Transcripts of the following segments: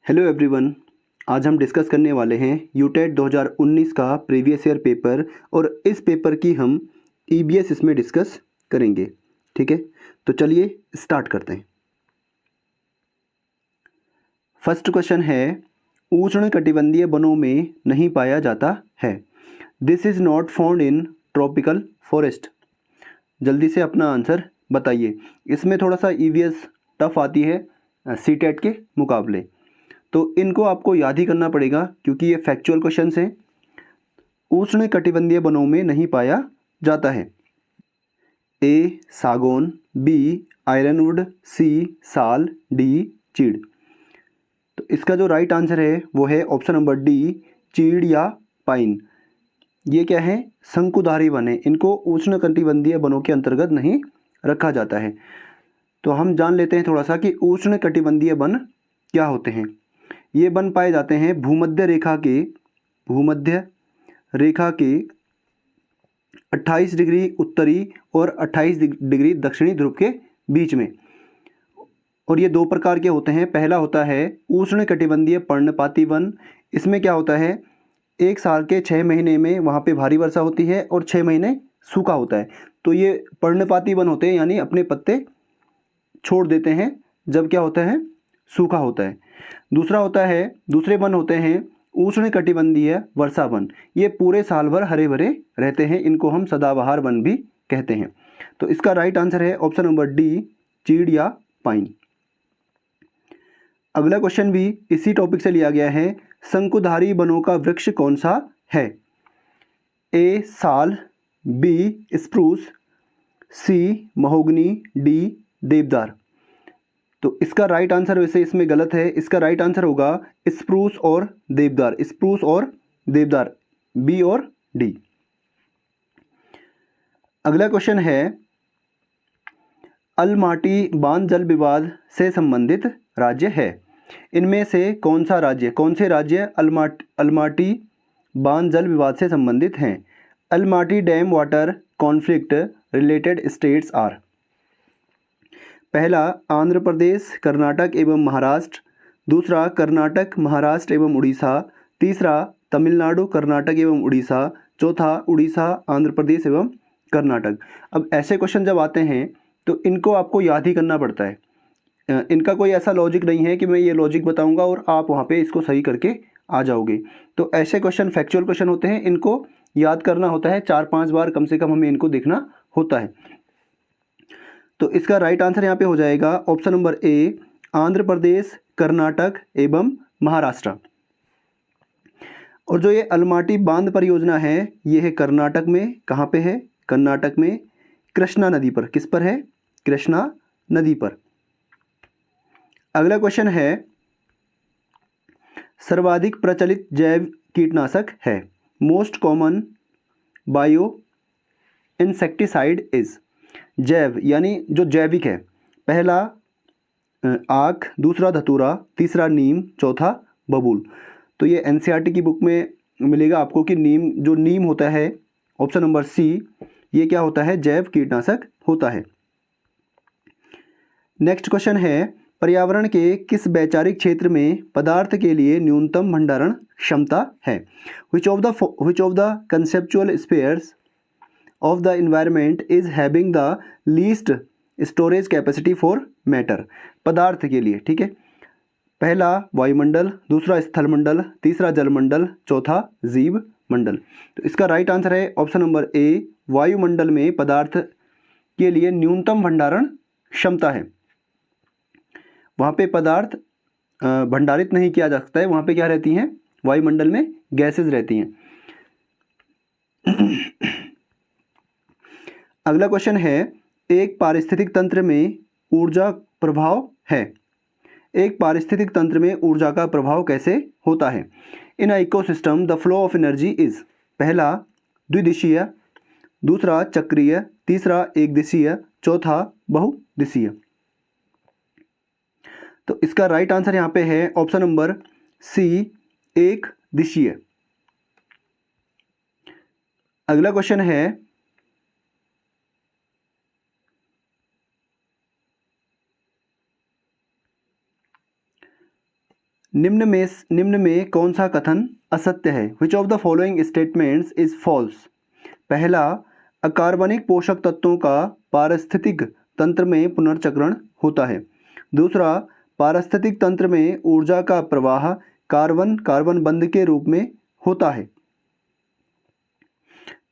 Hello everyone. आज हम discuss करने वाले हैं यूटेट 2019 का प्रीवियस ईयर पेपर और इस पेपर की हम ईबीएस इसमें डिस्कस करेंगे। ठीक है, तो चलिए स्टार्ट करते हैं। फर्स्ट क्वेश्चन है, उष्णकटिबंधीय वनों में नहीं पाया जाता है। This is not found in tropical forest. जल्दी से अपना आंसर बताइए। इसमें थोड़ा सा ईवीएस टफ आती है सीटेट के मुकाबले, तो इनको आपको याद ही करना पड़ेगा क्योंकि ये फैक्चुअल क्वेश्चंस हैं। उष्णकटिबंधीय वनों में नहीं पाया जाता है। ए सागौन, बी आयरनवुड, सी साल, डी चीड़। तो इसका जो राइट आंसर है वो है ऑप्शन नंबर डी, चीड़ या पाइन। ये क्या है? शंकुधारी वन है, इनको उष्णकटिबंधीय वनों के अंतर्गत नहीं रखा जाता है। तो हम जान लेते हैं थोड़ा सा कि उष्णकटिबंधीय वन क्या होते हैं। ये वन पाए जाते हैं भूमध्य रेखा के 28 डिग्री उत्तरी और 28 डिग्री दक्षिणी ध्रुव के बीच में। और ये दो प्रकार के होते हैं। पहला होता है उष्णकटिबंधीय पर्णपाती वन। इसमें क्या होता है, एक साल के 6 महीने में वहाँ पे भारी वर्षा होती है और 6 महीने सूखा होता है। तो ये पर्णपाती वन होते हैं, यानी अपने पत्ते छोड़ देते हैं जब क्या होता है, सूखा होता है। दूसरे वन होते हैं उष्णकटिबंधीय वर्षा वन। ये पूरे साल भर हरे भरे रहते हैं, इनको हम सदाबहार वन भी कहते हैं। तो इसका राइट आंसर है ऑप्शन नंबर डी, चीड़ या पाइन। अगला क्वेश्चन भी इसी टॉपिक से लिया गया है। शंकुधारी वनों का वृक्ष कौन सा है? ए साल, बी स्प्रूस, सी महोगनी, डी देवदार। तो इसका राइट आंसर वैसे इसमें गलत है। इसका राइट आंसर होगा स्प्रूस और देवदार, बी और डी। अगला क्वेश्चन है, अलमाटी बांध जल विवाद से संबंधित राज्य है। इनमें से कौन से राज्य अलमाटी बांध जल विवाद से संबंधित हैं? Almatti dam water conflict related states are. पहला आंध्र प्रदेश, कर्नाटक एवं महाराष्ट्र। दूसरा कर्नाटक, महाराष्ट्र एवं उड़ीसा। तीसरा तमिलनाडु, कर्नाटक एवं उड़ीसा। चौथा उड़ीसा, आंध्र प्रदेश एवं कर्नाटक। अब ऐसे क्वेश्चन जब आते हैं तो इनको आपको याद ही करना पड़ता है। इनका कोई ऐसा लॉजिक नहीं है कि मैं ये लॉजिक बताऊंगा और आप वहाँ पे इसको सही करके आ जाओगे। तो ऐसे क्वेश्चन फैक्चुअल क्वेश्चन होते हैं, इनको याद करना होता है 4-5 बार कम से कम हमें इनको देखना होता है। तो इसका राइट आंसर यहाँ पे हो जाएगा option number A, Andhra Pradesh, Karnataka एवं महाराष्ट्र। और जो ये अलमाटी बांध परियोजना है ये है कर्नाटक में। कहाँ पे है? कर्नाटक में कृष्णा नदी पर। किस पर है? कृष्णा नदी पर। अगला क्वेश्चन है, सर्वाधिक प्रचलित जैव कीटनाशक है। Most common bio insecticide is. जैव यानी जो जैविक है। पहला आक, दूसरा धतूरा, तीसरा नीम, चौथा बबूल। तो ये एनसीईआरटी की बुक में मिलेगा आपको कि नीम होता है ऑप्शन नंबर सी, ये क्या होता है? जैव कीटनाशक होता है। नेक्स्ट क्वेश्चन है, पर्यावरण के किस वैचारिक क्षेत्र में पदार्थ के लिए न्यूनतम भंडारण क्षमता है? Which of the conceptual spheres of the environment is having the least storage capacity for matter। पदार्थ के लिए, ठीक है। पहला वायुमंडल, दूसरा स्थलमंडल, तीसरा जलमंडल, चौथा जीव मंडल। तो इसका राइट आंसर है ऑप्शन नंबर ए, वायुमंडल में पदार्थ के लिए न्यूनतम भंडारण क्षमता है। वहाँ पे पदार्थ भंडारित नहीं किया जा सकता है, वहाँ पे क्या रहती हैं? वायुमंडल में गैसेज रहती हैं। अगला क्वेश्चन है, एक पारिस्थितिक तंत्र में ऊर्जा प्रभाव है। एक पारिस्थितिक तंत्र में ऊर्जा का प्रभाव कैसे होता है? In ecosystem the flow of energy is. पहला द्विदिशीय, दूसरा चक्रीय, तीसरा एक दिशीय, चौथा बहुदिशीय। तो इसका राइट आंसर यहाँ पे है ऑप्शन नंबर सी, एक दिशीय। अगला क्वेश्चन है, निम्न में कौन सा कथन असत्य है? Which of the following statements is false? पहला, अकार्बनिक पोषक तत्वों का पारिस्थितिक तंत्र में पुनर्चक्रण होता है। दूसरा, पारिस्थितिक तंत्र में ऊर्जा का प्रवाह कार्बन कार्बन बंध के रूप में होता है।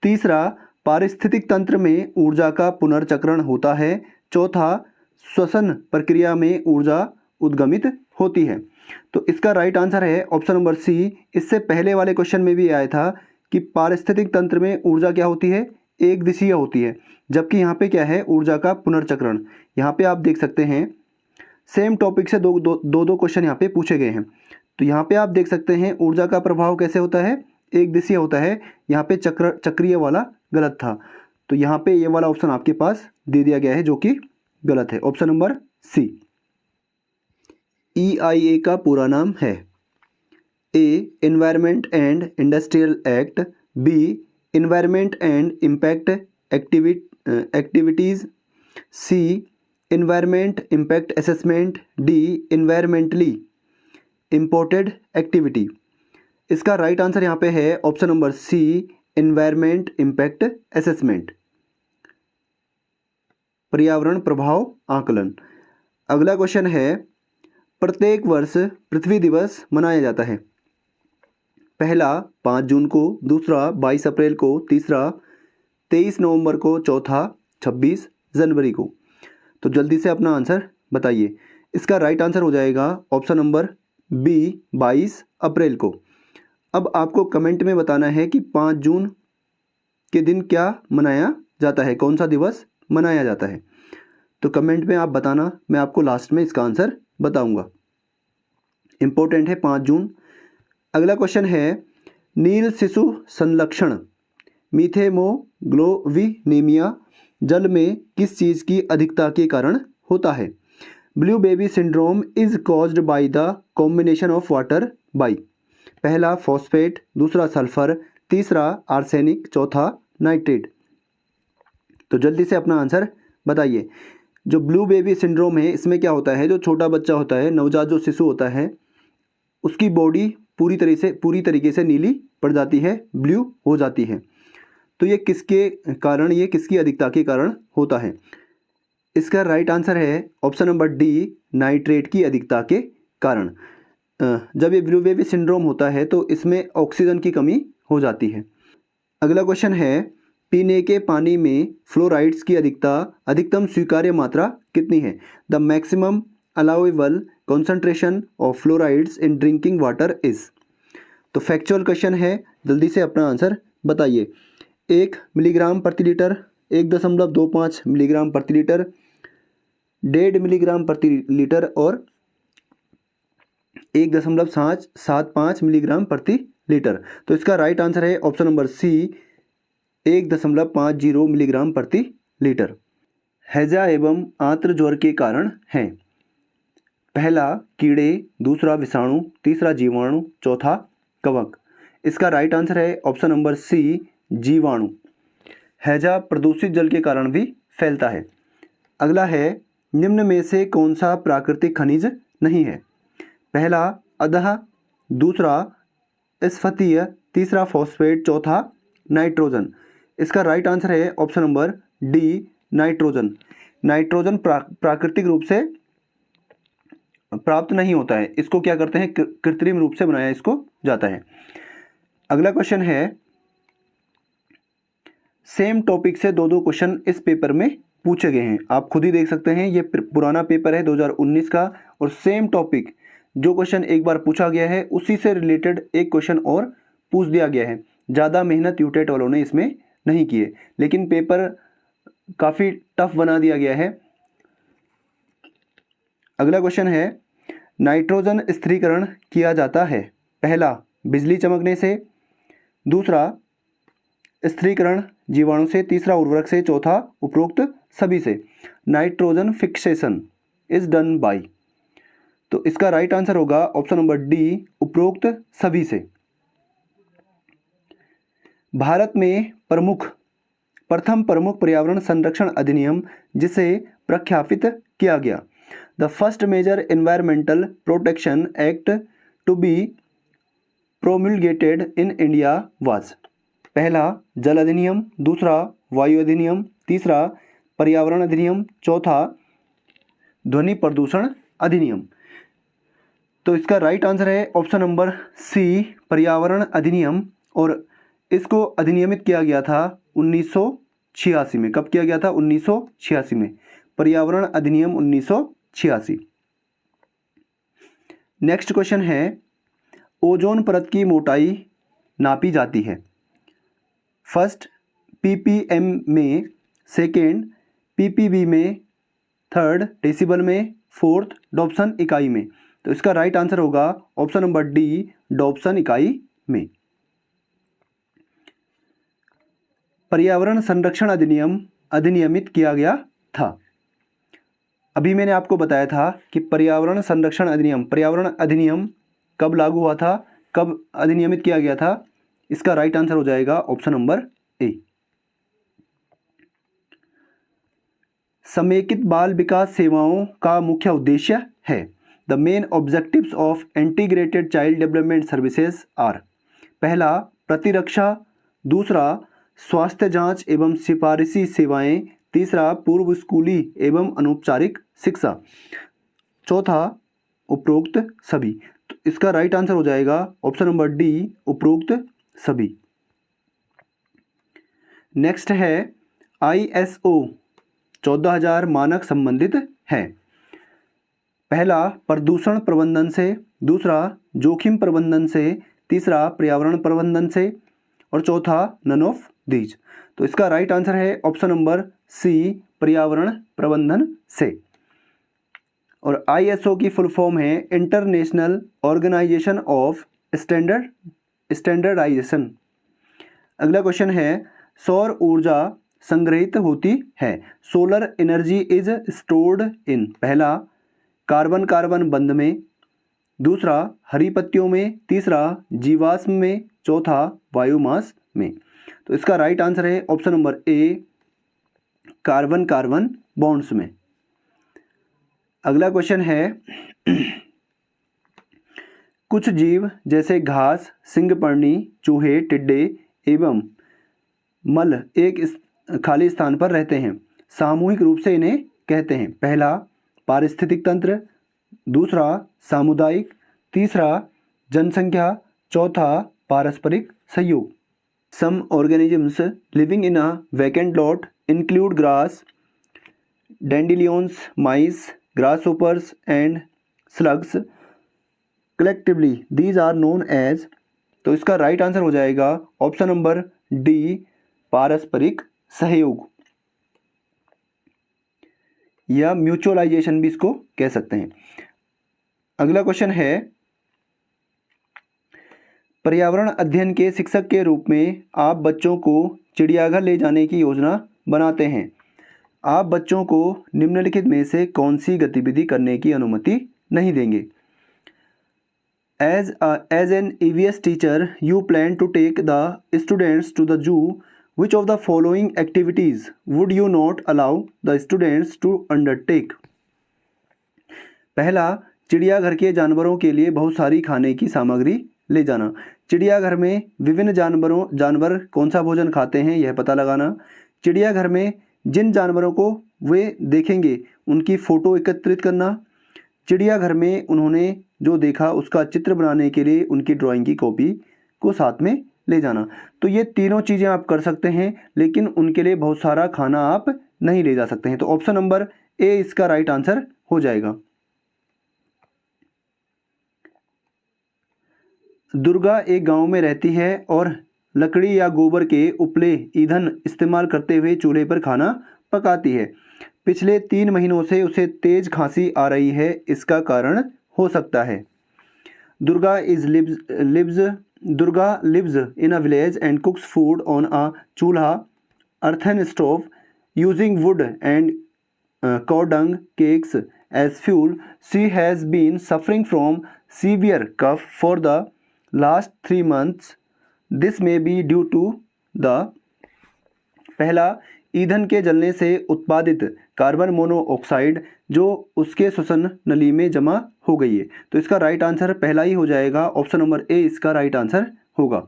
तीसरा, पारिस्थितिक तंत्र में ऊर्जा का पुनर्चक्रण होता है। चौथा, श्वसन प्रक्रिया में ऊर्जा उद्गमित होती है। तो इसका राइट आंसर है ऑप्शन नंबर सी। इससे पहले वाले क्वेश्चन में भी आया था कि पारिस्थितिक तंत्र में ऊर्जा क्या होती है? एक दिशीय होती है, जबकि यहाँ पे क्या है? ऊर्जा का पुनर्चक्रण। यहाँ पे आप देख सकते हैं सेम टॉपिक से दो क्वेश्चन यहाँ पे पूछे गए हैं। तो यहाँ पे आप देख सकते हैं ऊर्जा का प्रभाव कैसे होता है? एक दिशीय होता है। यहाँ पे चक्रीय वाला गलत था, तो यहाँ पे ये वाला ऑप्शन आपके पास दे दिया गया है जो कि गलत है, ऑप्शन नंबर सी। EIA का पूरा नाम है A environment and industrial act, B environment and impact activities, C environment impact assessment, D environmentally imported activity. इसका राइट आंसर यहाँ पे है option number C, environment impact assessment, पर्यावरण प्रभाव आकलन। अगला क्वेश्चन है, प्रत्येक वर्ष पृथ्वी दिवस मनाया जाता है। पहला 5 जून को, दूसरा 22 अप्रैल को, तीसरा 23 नवंबर को, चौथा 26 जनवरी को। तो जल्दी से अपना आंसर बताइए। इसका राइट आंसर हो जाएगा ऑप्शन नंबर बी, 22 अप्रैल को। अब आपको कमेंट में बताना है कि 5 जून के दिन क्या मनाया जाता है, कौन सा दिवस मनाया जाता है। तो कमेंट में आप बताना, मैं आपको लास्ट में इसका आंसर बताऊंगा। इम्पोर्टेंट है 5 जून। अगला क्वेश्चन है, नील शिशु संलक्षण मीथेमोग्लोबिनेमिया जल में किस चीज़ की अधिकता के कारण होता है? Blue baby syndrome is caused by the combination of water by. पहला फॉस्फेट, दूसरा सल्फर, तीसरा आर्सेनिक, चौथा नाइट्रेट। तो जल्दी से अपना आंसर बताइए। जो ब्लू बेबी सिंड्रोम है, इसमें क्या होता है? जो छोटा बच्चा होता है, नवजात जो शिशु होता है, उसकी बॉडी पूरी तरीके से नीली पड़ जाती है, ब्लू हो जाती है। तो ये किसके कारण, ये किसकी अधिकता के कारण होता है? इसका राइट आंसर है ऑप्शन नंबर डी, नाइट्रेट की अधिकता के कारण। जब ये ब्लू बेबी सिंड्रोम होता है तो इसमें ऑक्सीजन की कमी हो जाती है। अगला क्वेश्चन है, पीने के पानी में फ्लोराइड्स की अधिकतम स्वीकार्य मात्रा कितनी है? The maximum allowable concentration of fluorides in drinking water is. तो फैक्चुअल क्वेश्चन है, जल्दी से अपना आंसर बताइए। 1 मिलीग्राम प्रति लीटर, 1.25 मिलीग्राम प्रति लीटर, 1.5 मिलीग्राम प्रति लीटर और 1.75 मिलीग्राम प्रति लीटर। तो इसका राइट आंसर है ऑप्शन नंबर सी, 1.50 मिलीग्राम प्रति लीटर। हैजा एवं आंत्र ज्वर के कारण हैं। पहला कीड़े, दूसरा विषाणु, तीसरा जीवाणु, चौथा कवक। इसका राइट आंसर है ऑप्शन नंबर सी, जीवाणु। हैजा प्रदूषित जल के कारण भी फैलता है। अगला है, निम्न में से कौन सा प्राकृतिक खनिज नहीं है? पहला अदह, दूसरा स्फतीय, तीसरा फॉस्फेट, चौथा नाइट्रोजन। इसका राइट आंसर है option number D, nitrogen. Nitrogen प्राकृतिक रूप से प्राप्त नहीं होता है, इसको क्या करते हैं? कृत्रिम रूप से बनाया इसको जाता है। अगला क्वेश्चन है, सेम टॉपिक से दो क्वेश्चन इस पेपर में पूछे गए हैं। आप खुद ही देख सकते हैं, ये पुराना पेपर है 2019 का, और सेम टॉपिक जो क्वेश्चन एक बार पूछा गया है उसी से रिलेटेड एक क्वेश्चन और पूछ दिया गया है। ज़्यादा मेहनत यूटेट वालों ने इसमें नहीं की है, लेकिन पेपर काफ़ी टफ बना दिया गया है। अगला क्वेश्चन है, नाइट्रोजन स्थिरीकरण किया जाता है। पहला बिजली चमकने से, दूसरा स्थिरीकरण जीवाणु से, तीसरा उर्वरक से, चौथा उपरोक्त सभी से। Nitrogen fixation is done by. तो इसका राइट आंसर होगा ऑप्शन नंबर डी, उपरोक्त सभी से। भारत में प्रथम प्रमुख पर्यावरण संरक्षण अधिनियम जिसे प्रख्यापित किया गया। The first major environmental protection act to be promulgated in India was. पहला जल अधिनियम, दूसरा वायु अधिनियम, तीसरा पर्यावरण अधिनियम, चौथा ध्वनि प्रदूषण अधिनियम। तो इसका राइट आंसर है ऑप्शन नंबर सी, पर्यावरण अधिनियम। और इसको अधिनियमित किया गया था 1986 में। कब किया गया था? 1986 में, पर्यावरण अधिनियम 1986। नेक्स्ट क्वेश्चन है, ओजोन परत की मोटाई नापी जाती है। फर्स्ट ppm में, सेकेंड ppb में, थर्ड डेसिबल में, फोर्थ डॉप्सन इकाई में। तो इसका राइट आंसर होगा ऑप्शन नंबर डी, डॉप्सन इकाई में। पर्यावरण संरक्षण अधिनियम अधिनियमित किया गया था। अभी मैंने आपको बताया था कि पर्यावरण संरक्षण अधिनियम, पर्यावरण अधिनियम कब लागू हुआ था, कब अधिनियमित किया गया था। इसका राइट आंसर हो जाएगा ऑप्शन नंबर ए। समेकित बाल विकास सेवाओं का मुख्य उद्देश्य है। The main objectives of integrated child development services are. पहला प्रतिरक्षा, दूसरा स्वास्थ्य जांच एवं सिफारिशी सेवाएं, तीसरा पूर्व स्कूली एवं अनौपचारिक शिक्षा, चौथा उपरोक्त सभी। तो इसका राइट आंसर हो जाएगा ऑप्शन नंबर डी, उपरोक्त सभी। नेक्स्ट है ISO 14000 मानक संबंधित है। पहला प्रदूषण प्रबंधन से, दूसरा जोखिम प्रबंधन से, तीसरा पर्यावरण प्रबंधन से और चौथा नन ऑफ दीज। तो इसका राइट आंसर है ऑप्शन नंबर सी, पर्यावरण प्रबंधन से। और ISO की फुल फॉर्म है इंटरनेशनल ऑर्गेनाइजेशन ऑफ स्टैंडर्डाइजेशन। अगला क्वेश्चन है, सौर ऊर्जा संग्रहित होती है। Solar energy is stored in. पहला कार्बन कार्बन बंध में, दूसरा हरी पत्तियों में, तीसरा जीवाश्म में, चौथा बायोमास में। तो इसका राइट आंसर है option number A, carbon carbon bonds में। अगला क्वेश्चन है, कुछ जीव जैसे घास, सिंगपर्णी, चूहे, टिड्डे एवं मल एक खाली स्थान पर रहते हैं। सामूहिक रूप से इन्हें कहते हैं। पहला पारिस्थितिक तंत्र, दूसरा सामुदायिक, तीसरा जनसंख्या, चौथा पारस्परिक सहयोग। Some organisms living in a vacant lot include grass, dandelions, mice, grasshoppers and slugs. Collectively these are known as। तो इसका राइट आंसर हो जाएगा ऑप्शन नंबर डी, पारस्परिक सहयोग या म्यूचुअलाइजेशन भी इसको कह सकते हैं। अगला क्वेश्चन है, पर्यावरण अध्ययन के शिक्षक के रूप में आप बच्चों को चिड़ियाघर ले जाने की योजना बनाते हैं। आप बच्चों को निम्नलिखित में से कौन सी गतिविधि करने की अनुमति नहीं देंगे। As an EVS teacher you plan to take the students to the zoo. Which of the following activities would you not allow the students to undertake. पहला चिड़ियाघर के जानवरों के लिए बहुत सारी खाने की सामग्री ले जाना। चिड़ियाघर में विभिन्न जानवर कौन सा भोजन खाते हैं यह पता लगाना। चिड़ियाघर में जिन जानवरों को वे देखेंगे उनकी फ़ोटो एकत्रित करना। चिड़ियाघर में उन्होंने जो देखा उसका चित्र बनाने के लिए उनकी ड्राइंग की कॉपी को साथ में ले जाना। तो ये तीनों चीज़ें आप कर सकते हैं, लेकिन उनके लिए बहुत सारा खाना आप नहीं ले जा सकते हैं। तो ऑप्शन नंबर ए इसका राइट आंसर हो जाएगा। दुर्गा एक गांव में रहती है और लकड़ी या गोबर के उपले ईंधन इस्तेमाल करते हुए चूल्हे पर खाना पकाती है। पिछले 3 महीनों से उसे तेज खांसी आ रही है, इसका कारण हो सकता है। Durga lives in a village and cooks food on a chulha earthen stove using wood and cow dung cakes as fuel. She has been suffering from severe cough for the last 3 months. This may be due to the। पहला ईंधन के जलने से उत्पादित carbon monoxide जो उसके श्वसन नली में जमा हो गई है। तो इसका राइट आंसर पहला ही हो जाएगा, ऑप्शन नंबर ए इसका राइट आंसर होगा।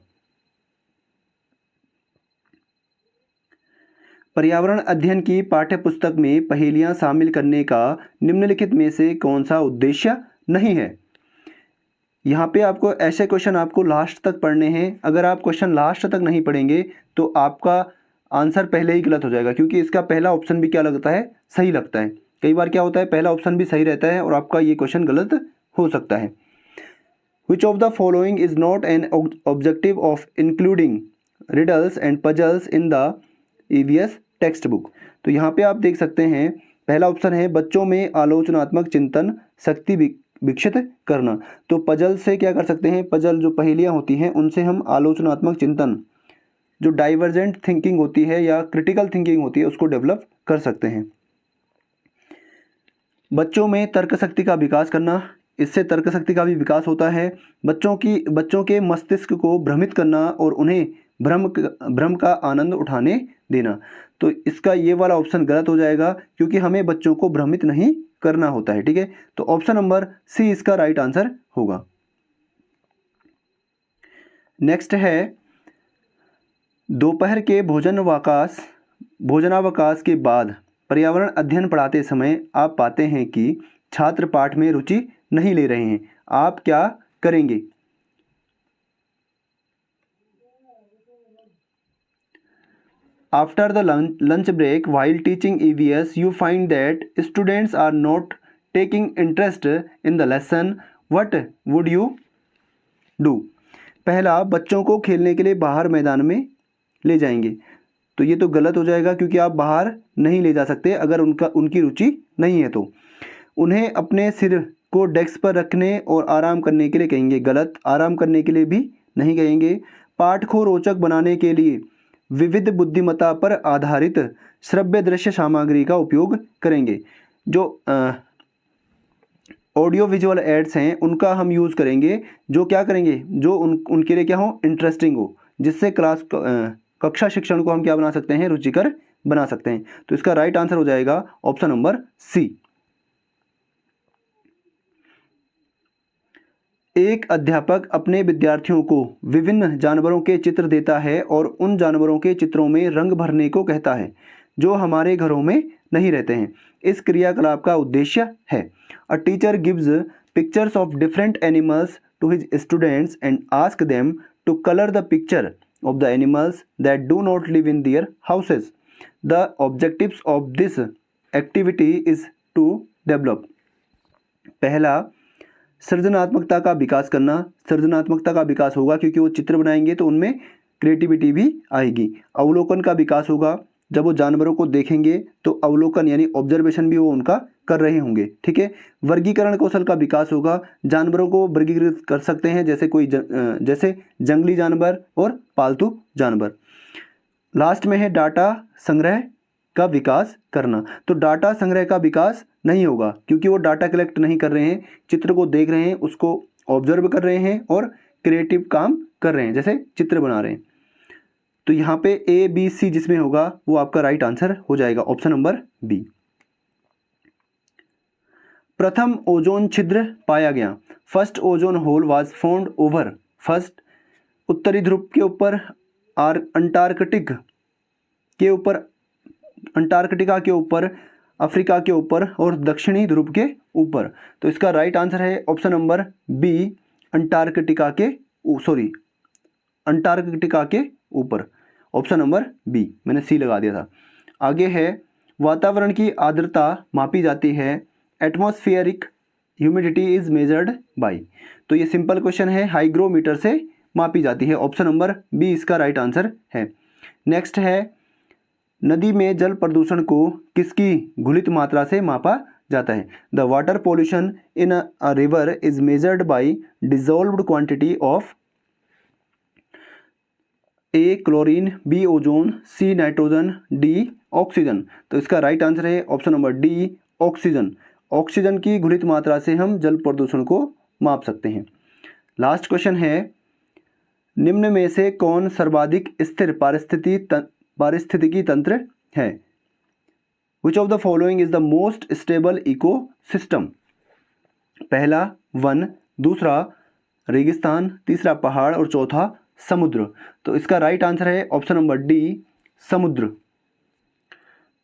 पर्यावरण अध्ययन की पाठ्यपुस्तक में पहेलियां शामिल करने का निम्नलिखित में से कौन सा उद्देश्य नहीं है। यहाँ पे आपको ऐसे क्वेश्चन आपको लास्ट तक पढ़ने हैं। अगर आप क्वेश्चन लास्ट तक नहीं पढ़ेंगे तो आपका आंसर पहले ही गलत हो जाएगा, क्योंकि इसका पहला ऑप्शन भी क्या लगता है, सही लगता है। कई बार क्या होता है, पहला ऑप्शन भी सही रहता है और आपका ये क्वेश्चन गलत हो सकता है। Which of the following is not an objective of including riddles and puzzles in the EVS text book. तो यहाँ पे आप देख सकते हैं पहला ऑप्शन है बच्चों में आलोचनात्मक चिंतन शक्ति विकसित करना। तो पजल से क्या कर सकते हैं, पजल जो पहेलियाँ होती हैं उनसे हम आलोचनात्मक चिंतन, जो डाइवर्जेंट थिंकिंग होती है या क्रिटिकल थिंकिंग होती है, उसको डेवलप कर सकते हैं। बच्चों में तर्क शक्ति का विकास करना, इससे तर्क शक्ति का भी विकास होता है। बच्चों के मस्तिष्क को भ्रमित करना और उन्हें भ्रम का आनंद उठाने देना। तो इसका ये वाला ऑप्शन गलत हो जाएगा, क्योंकि हमें बच्चों को भ्रमित नहीं करना होता है। ठीक है, तो ऑप्शन नंबर सी इसका राइट आंसर होगा। नेक्स्ट है दोपहर के भोजनावकाश के बाद पर्यावरण अध्ययन पढ़ाते समय आप पाते हैं कि छात्र पाठ में रुचि नहीं ले रहे हैं, आप क्या करेंगे। After the lunch break, while teaching EVS, you find that students are not taking interest in the lesson. What would you do? पहला, बच्चों को खेलने के लिए बाहर मैदान में ले जाएंगे। तो ये तो गलत हो जाएगा, क्योंकि आप बाहर नहीं ले जा सकते अगर उनकी रुचि नहीं है। तो उन्हें अपने सिर को डेस्क पर रखने और आराम करने के लिए कहेंगे। गलत, आराम करने के लिए भी नहीं कहेंगे। पाठ को रोचक बनाने के लिए विविध बुद्धिमत्ता पर आधारित श्रव्य दृश्य सामग्री का उपयोग करेंगे। जो ऑडियो विजुअल एड्स हैं उनका हम यूज़ करेंगे, जो क्या करेंगे, जो उनके लिए क्या हो, इंटरेस्टिंग हो, जिससे कक्षा शिक्षण को हम क्या बना सकते हैं, रुचिकर बना सकते हैं। तो इसका राइट आंसर हो जाएगा ऑप्शन नंबर सी। एक अध्यापक अपने विद्यार्थियों को विभिन्न जानवरों के चित्र देता है और उन जानवरों के चित्रों में रंग भरने को कहता है जो हमारे घरों में नहीं रहते हैं। इस क्रियाकलाप का उद्देश्य है a teacher gives pictures of different animals to his students and ask them to colour the picture of the animals that do not live in their houses. The objectives of this activity is to develop. पहला, सृजनात्मकता का विकास करना। सृजनात्मकता का विकास होगा क्योंकि वो चित्र बनाएंगे तो उनमें क्रिएटिविटी भी आएगी। अवलोकन का विकास होगा, जब वो जानवरों को देखेंगे तो अवलोकन यानी ऑब्जर्वेशन भी वो उनका कर रहे होंगे। ठीक है। वर्गीकरण कौशल का विकास होगा, जानवरों को वर्गीकृत कर सकते हैं, जैसे जंगली जानवर और पालतू जानवर। लास्ट में है डाटा संग्रह का विकास करना। तो डाटा संग्रह का विकास नहीं होगा क्योंकि वो डाटा कलेक्ट नहीं कर रहे हैं, चित्र को देख रहे हैं, उसको ऑब्जर्व कर रहे हैं और क्रिएटिव काम कर रहे हैं, जैसे चित्र बना रहे हैं। तो यहाँ पे ए बी सी जिसमें होगा वो आपका राइट आंसर हो जाएगा, ऑप्शन नंबर बी। प्रथम ओजोन छिद्र पाया गया। First ozone hole was found over. First उत्तरी ध्रुव के ऊपर, अंटार्कटिका के ऊपर, अफ्रीका के ऊपर और दक्षिणी ध्रुव के ऊपर। तो इसका राइट आंसर है ऑप्शन नंबर बी, अंटार्कटिका के ऊपर। ऑप्शन नंबर बी, मैंने सी लगा दिया था। आगे है वातावरण की आर्द्रता मापी जाती है। Atmospheric humidity is measured bye. तो ये सिंपल क्वेश्चन है, हाइग्रोमीटर से मापी जाती है। ऑप्शन नंबर बी इसका राइट आंसर है। नेक्स्ट है नदी में जल प्रदूषण को किसकी घुलित मात्रा से मापा जाता है। The water pollution in a river is measured by dissolved quantity of A chlorine, B ozone, C nitrogen, D oxygen. तो इसका राइट आंसर है option number D, oxygen. Oxygen की घुलित मात्रा से हम जल प्रदूषण को माप सकते हैं। लास्ट क्वेश्चन है निम्न में से कौन सर्वाधिक स्थिर पारिस्थितिकी तंत्र है। Which of the following is the most stable ecosystem? पहला वन, दूसरा रेगिस्तान, तीसरा पहाड़ और चौथा समुद्र। तो इसका राइट आंसर है ऑप्शन नंबर डी, समुद्र।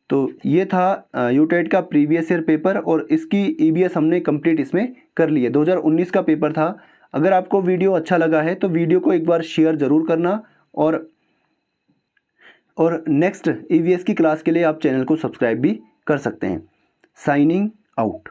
तो ये था यूटेट का प्रीवियस ईयर पेपर और इसकी ईबीएस हमने कंप्लीट इसमें कर ली है। 2019 का पेपर था। अगर आपको वीडियो अच्छा लगा है तो वीडियो को एक बार शेयर ज़रूर करना और नेक्स्ट ईवीएस की क्लास के लिए आप चैनल को सब्सक्राइब भी कर सकते हैं। Signing out.